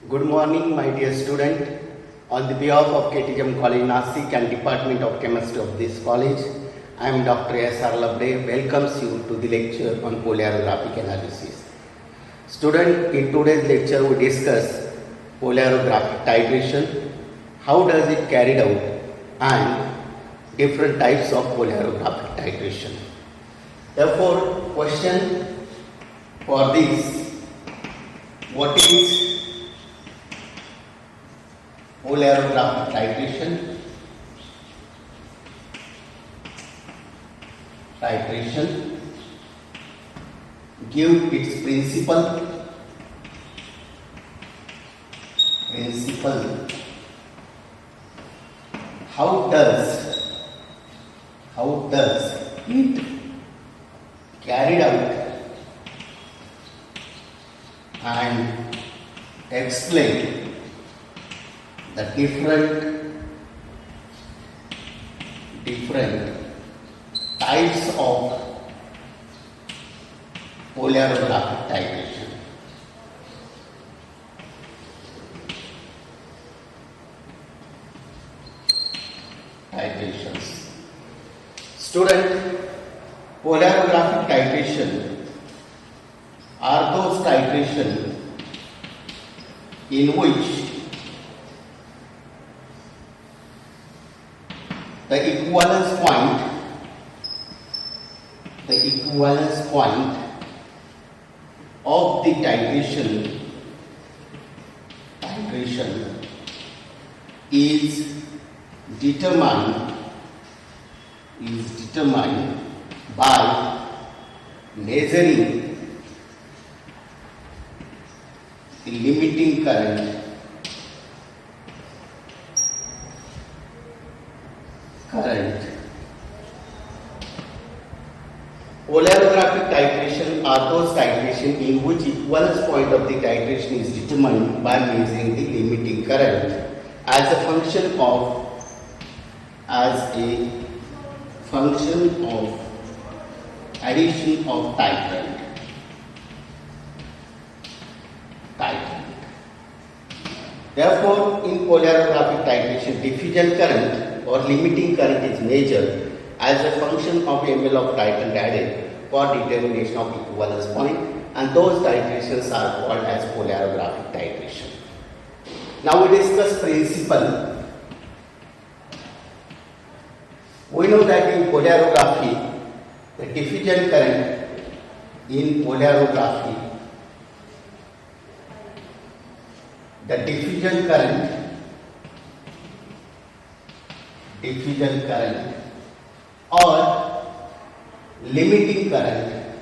Good morning, my dear student. On the behalf of KTM College Nasik and Department of Chemistry of this college, I am Dr. S.R. Labhade welcomes you to the lecture on polarographic analysis. Student, in today's lecture we discuss polarographic titration, how does it carried out and different types of polarographic titration. Therefore, question for this, what is polarographic titration? Titration. Give its principle. How does it carried out and explain the different types of polarographic titration. Titrations. Student, polarographic titration are those titration in which the equivalence point of the titration is determined by measuring the limiting current Polarographic titration are those titration in which equivalence point of the titration is determined by measuring the limiting current as a function of addition of titrant. Therefore, in polarographic titration, diffusion current or limiting current is measured as a function of ml of titrant added for determination of equivalence point, and those titrations are called as polarographic titration. Now we discuss principle. We know that in polarography, the diffusion current in polarography, the diffusion current or limiting current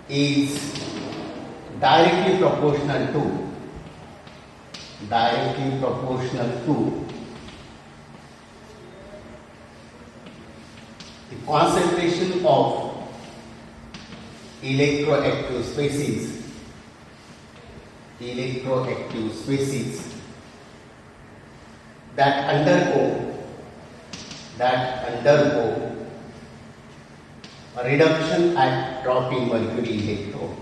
is directly proportional to the concentration of electroactive species that undergo a reduction at dropping mercury electrode.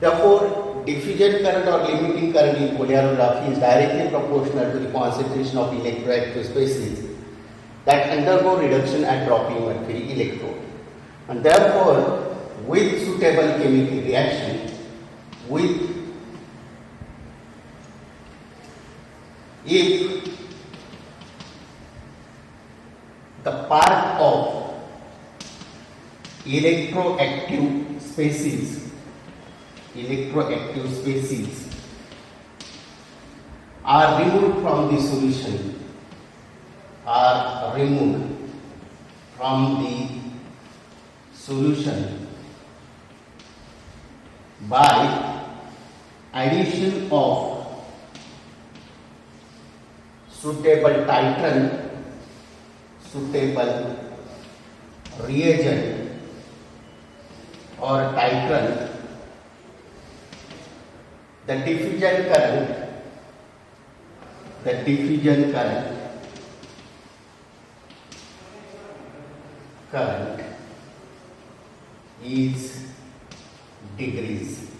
Therefore, diffusion current or limiting current in polarography is directly proportional to the concentration of electroactive species that undergo reduction at dropping mercury electrode. And therefore, with suitable chemical reaction, if the part of electroactive species are removed from the solution by addition of suitable titrant, suitable reagent or titrant, the diffusion current is degrees.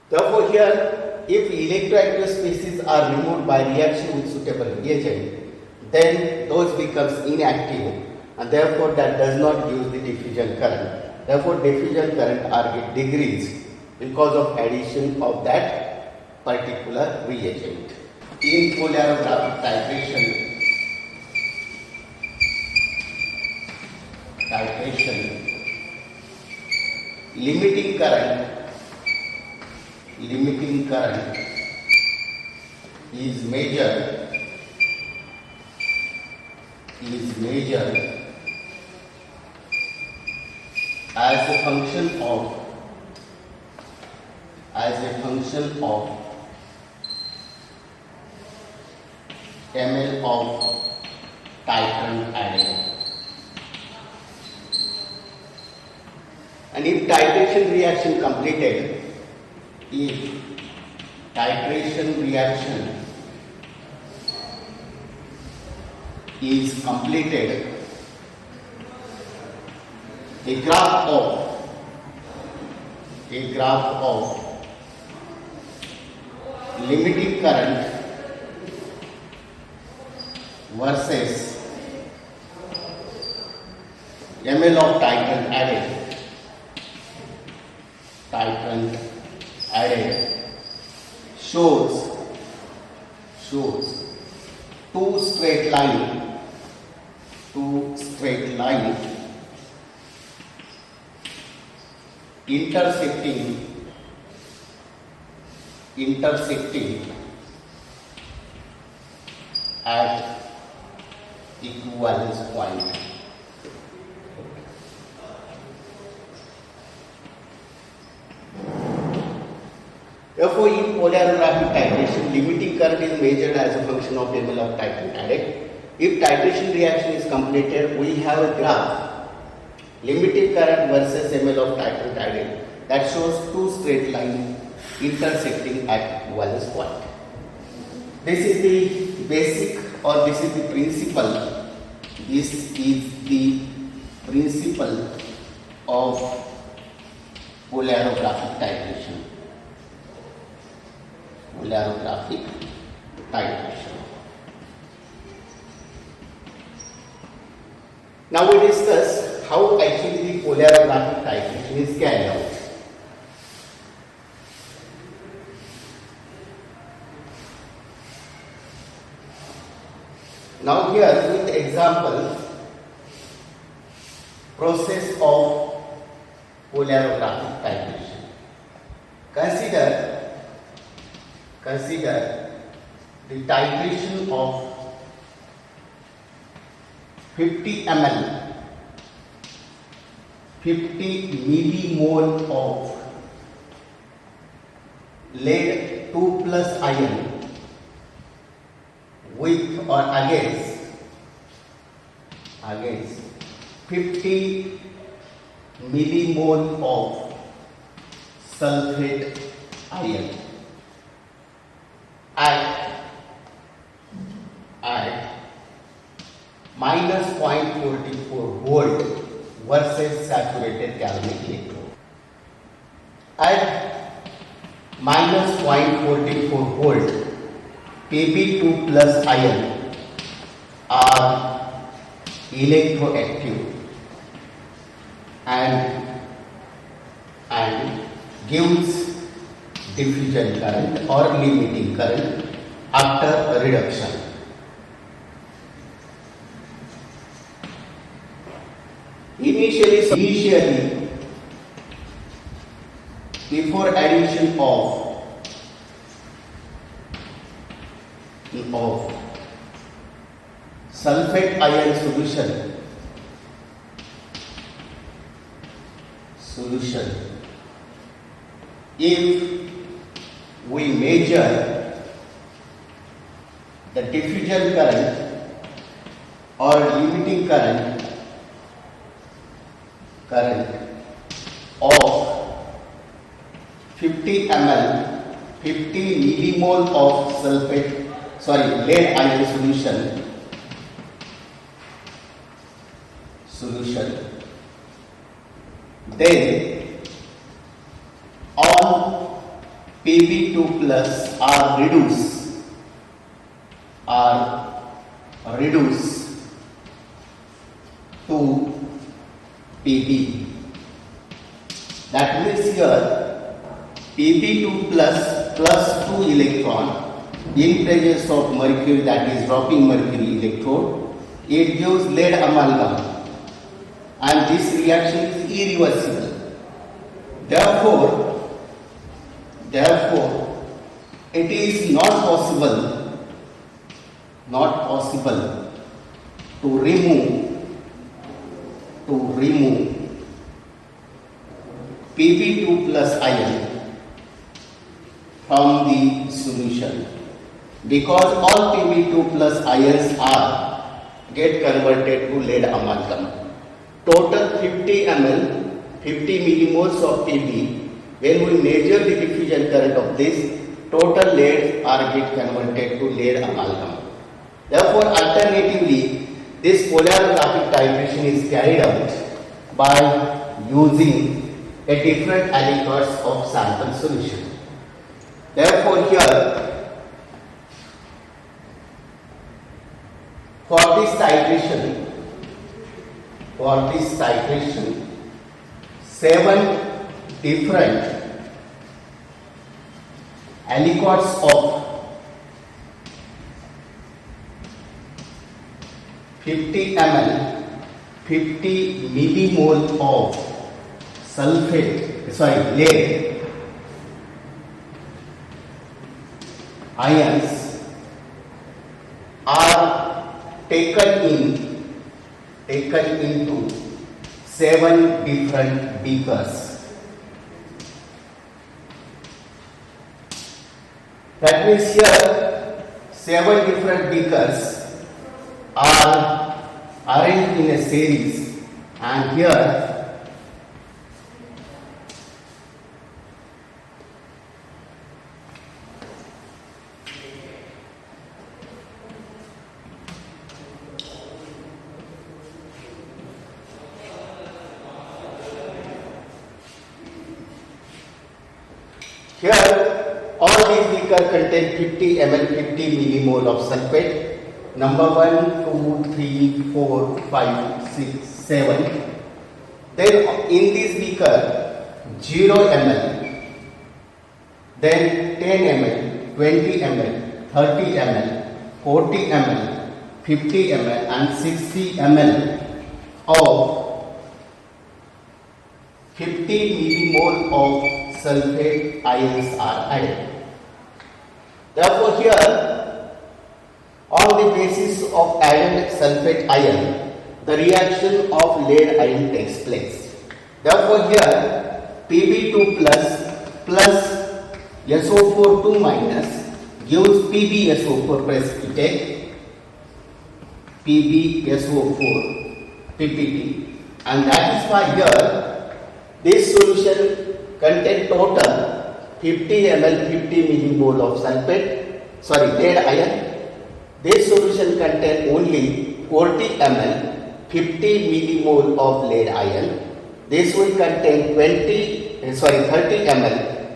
Therefore, here, if electroactive species are removed by reaction with suitable reagent, then those becomes inactive, and therefore that does not use the diffusion current. Therefore, diffusion current are degrees because of addition of that particular reagent. In polarographic titration, limiting current is measured as a function of ml of titrant added. And if titration reaction completed, is completed, a graph of limiting current versus ml of titrant added shows two straight line intersecting at equivalence point. Therefore, in polarographic titration, limiting current is measured as a function of ml of titrant added. If titration reaction is completed, we have a graph, limiting current versus ml of titrant added, that shows two straight lines intersecting at equivalence point. This is the basic, or this is the principle. This is the principle of polarographic titration. Now we discuss how actually the polarographic titration is carried out. Now here with example, process of polarographic titration. Consider the titration of 50 ml, 50 millimole of lead 2 plus ion with or against 50 millimole of sulfate ion at minus 0.44 volt versus saturated galvanic electrode. At minus 0.44 volt, Pb2 plus ion are electroactive and gives diffusion current or limiting current after reduction. Initially, before addition of sulfate ion solution, if we measure the diffusion current or limiting current of 50 ml, 50 millimole of lead ion solution, then all Pb2 plus are reduced to Pb. That means here Pb2 plus 2 electron in presence of mercury, that is dropping mercury electrode, it gives lead amalgam, and this reaction is irreversible. Therefore it is not possible to remove Pb2 plus ion from the solution, because all Pb2 plus ions get converted to lead amalgam. Total 50 ml, 50 millimoles of Pb. When we measure the diffusion current of this, total lead get converted to lead amalgam. Therefore, alternatively, this polarographic titration is carried out by using a different aliquots of sample solution. Therefore, here for this titration, 7 different aliquots of 50 ml, 50 millimole of lead ions are taken into 7 different beakers. That means here 7 different beakers are arranged in a series, and here all these beakers contain 50 ml, 50 millimole of sulfate. Number 1, 2, 3, 4, 5, 6, 7. Then in this beaker 0 ml, then 10 ml, 20 ml, 30 ml, 40 ml, 50 ml and 60 ml of 50 millimole of sulfate ions are added. Therefore, here on the basis of added sulfate ion, the reaction of lead ion takes place. Therefore, here Pb2 plus SO4 2 minus gives PbSO4 precipitate, PbSO4 PPT, and that is why here this solution contains total 50 ml 50 millimole of lead ion. This solution contains only 40 ml 50 millimole of lead ion. This will contain 30 ml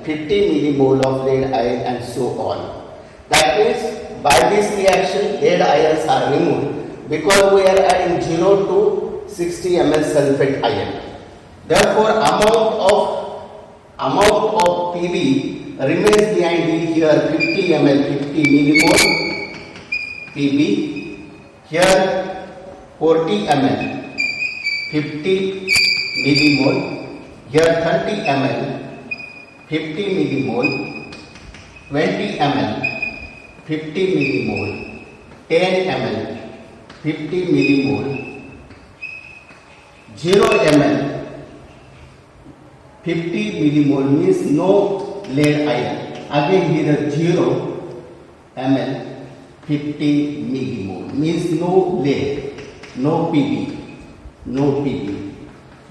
50 millimole of lead ion and so on. That means by this reaction lead ions are removed because we are adding 0 to 60 ml sulfate ion. Therefore, amount of Pb remains behind here 50 ml 50 millimole Pb, here 40 ml 50 millimole, here 30 ml 50 millimole, 20 ml 50 millimole, 10 ml 50 millimole, 0 ml 50 millimole means no lead ion. Again here 0 ml 50 millimole means no lead, no Pb.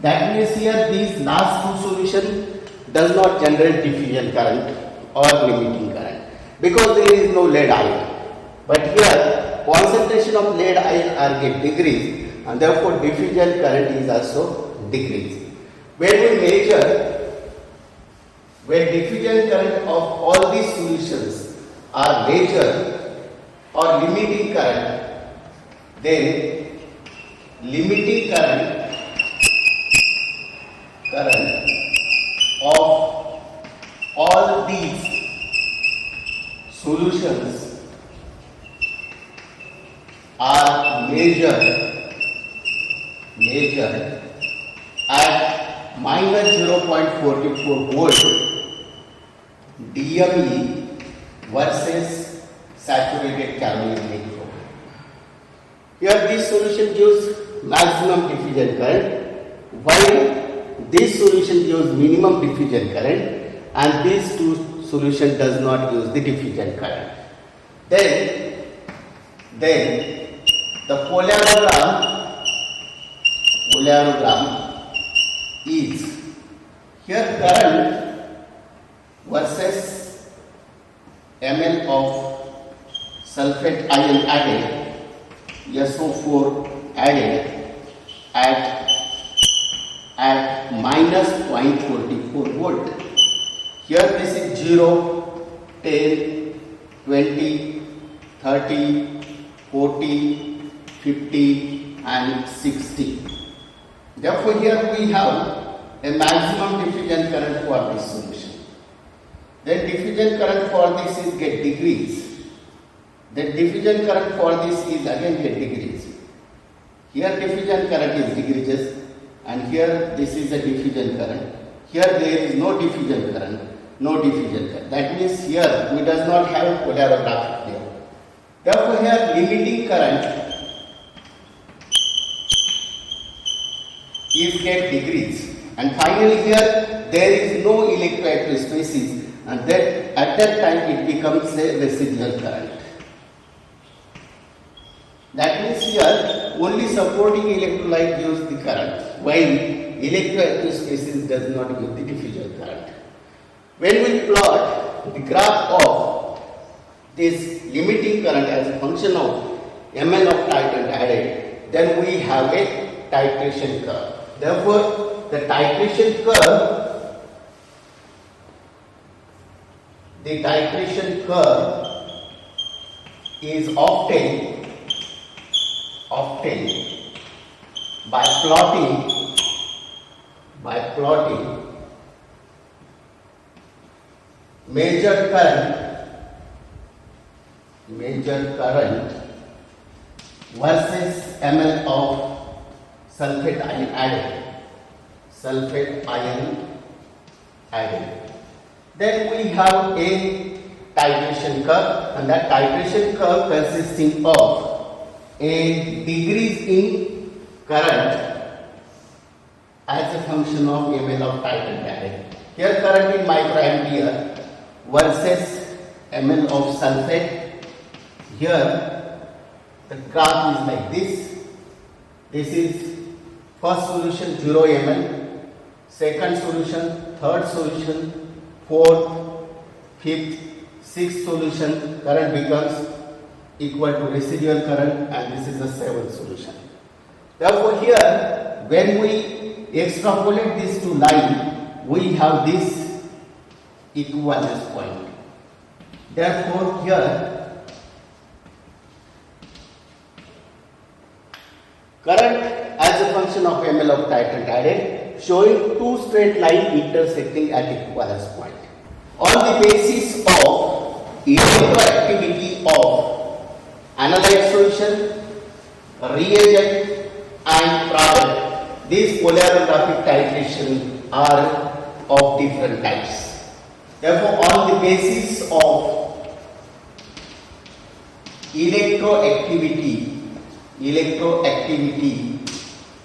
That means here these last two solution does not generate diffusion current or limiting current because there is no lead ion. But here concentration of lead ion are get decreased and therefore diffusion current is also decreased. When we measure, when diffusion current of all these solutions are measured or limiting current, then limiting current of all these solutions are measured at minus 0.44 volt DME versus saturated carbonyl electrode. Here this solution gives maximum diffusion current, while this solution gives minimum diffusion current, and these two solution does not use the diffusion current. Then the polyarogram is here current versus ml of sulfate ion added, SO4 added at minus 0.44 volt. Here this is 0, 10, 20, 30, 40, 50 and 60. Therefore, here we have a maximum diffusion current for this solution. Then diffusion current for this is get decreased. Then diffusion current for this is again get decreased. Here diffusion current is decreases, and here this is a diffusion current. Here there is no diffusion current, no diffusion current. That means here we does not have polarographic here. Therefore, here limiting current is get decreased, and finally here there is no electroactive species, and that at that time it becomes a residual current. That means here only supporting electrolyte gives the current, while electroactive species does not give the diffusion current. When we plot the graph of this limiting current as a function of ml of titrant added, then we have a titration curve. Therefore, the titration curve is obtained by plotting measured current versus ml of sulfate ion added. Then we have a titration curve, and that titration curve consisting of a decrease in current as a function of ml of titrant added. Here current in microampere versus ml of sulfate. Here the graph is like this. This is first solution 0 ml, second solution, third solution, fourth, fifth, sixth solution, current becomes equal to residual current, and this is the seventh solution. Therefore, here when we extrapolate this to line, we have this equivalence point. Therefore, here current as a function of ml of titrant added, showing two straight lines intersecting at equivalence point. On the basis of electroactivity of analyte solution, reagent and product, these polarographic titration are of different types. Therefore, on the basis of electroactivity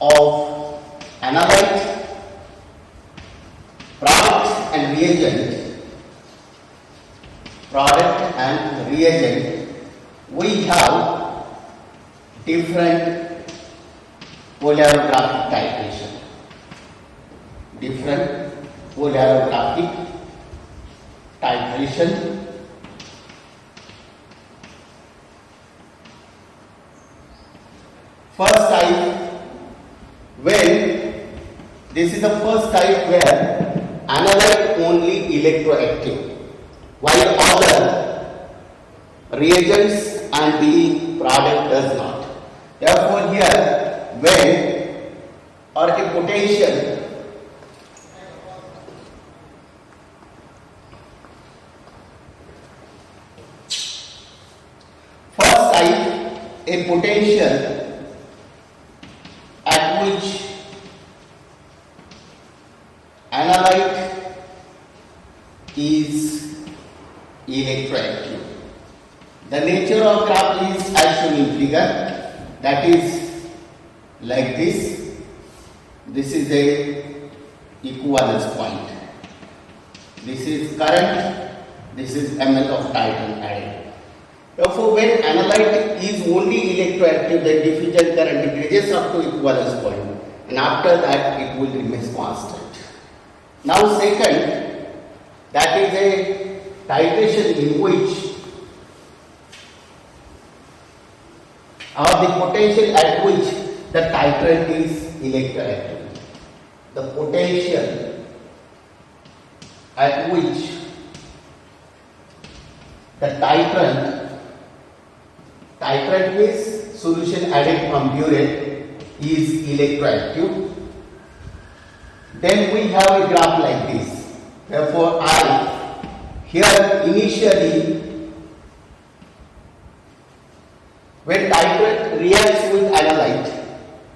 of analyte, product and reagent, we have different polarographic titration. First type, when This is the first type where analyte only electroactive, while other reagents and the product does not. Therefore, here when or a potential first type, a potential at which analyte is electroactive. The nature of graph is as shown in figure, that is like this. This is a equivalence point. This is current, this is ml of titan added. Therefore, when analyte is only electroactive, the diffusion current decreases up to equivalence point, and after that it will remain constant. Now second, that is a titration in which or the potential at which the titrant is electroactive. The potential at which the titrant means solution added from burette is electroactive. Then we have a graph like this. Therefore, here initially when titrant reacts with analyte,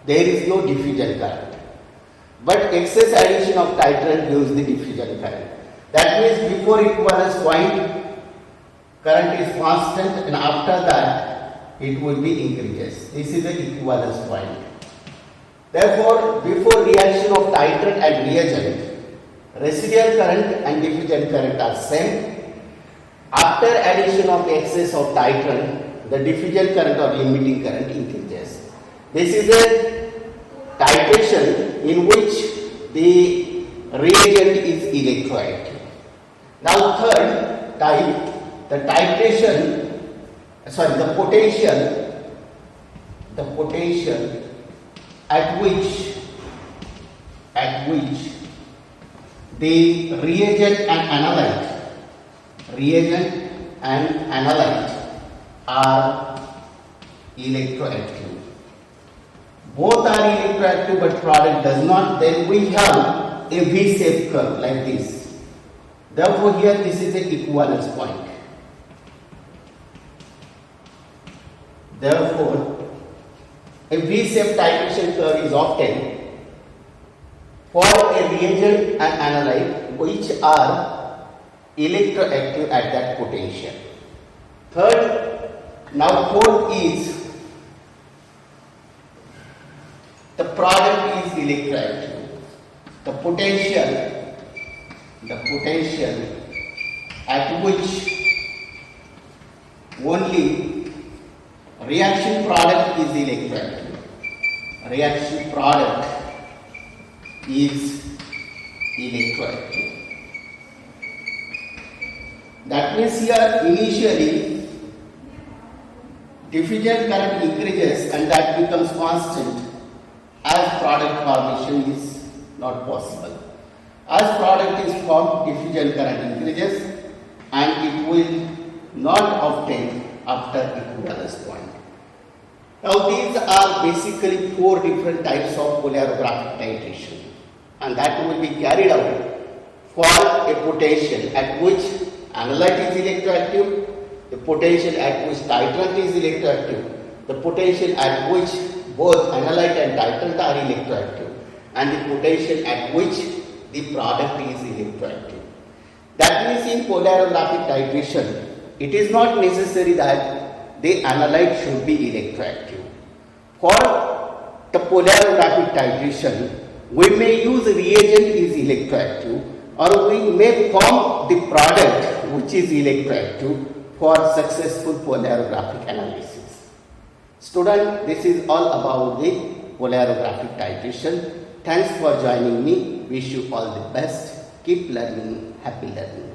there is no diffusion current. But excess addition of titrant gives the diffusion current. That means before equivalence point, current is constant, and after that it will be increases. This is the equivalence point. Therefore, before reaction of titrant and reagent, residual current and diffusion current are same. After addition of excess of titrant, the diffusion current or limiting current increases. This is a titration in which the reagent is electroactive. Now third type, the potential at which the reagent and analyte are electroactive. Both are electroactive but product does not. Then we have a V-shaped curve like this. Therefore, here this is an equivalence point. Therefore, a V-shaped titration curve is obtained for a reagent and analyte which are electroactive at that potential. Third, now fourth is the product is electroactive. The potential at which only reaction product is electroactive. Reaction product is electroactive. That means here initially diffusion current increases and that becomes constant as product formation is not possible. As product is formed, diffusion current increases and it will not obtain after equivalence point. Now these are basically four different types of polarographic titration, and that will be carried out for a potential at which analyte is electroactive, the potential at which titrant is electroactive, the potential at which both analyte and titrant are electroactive, and the potential at which the product is electroactive. That means in polarographic titration, it is not necessary that the analyte should be electroactive. For the polarographic titration, we may use reagent is electroactive, or we may form the product which is electroactive for successful polarographic analysis. Student, this is all about the polarographic titration. Thanks for joining me. Wish you all the best. Keep learning. Happy learning.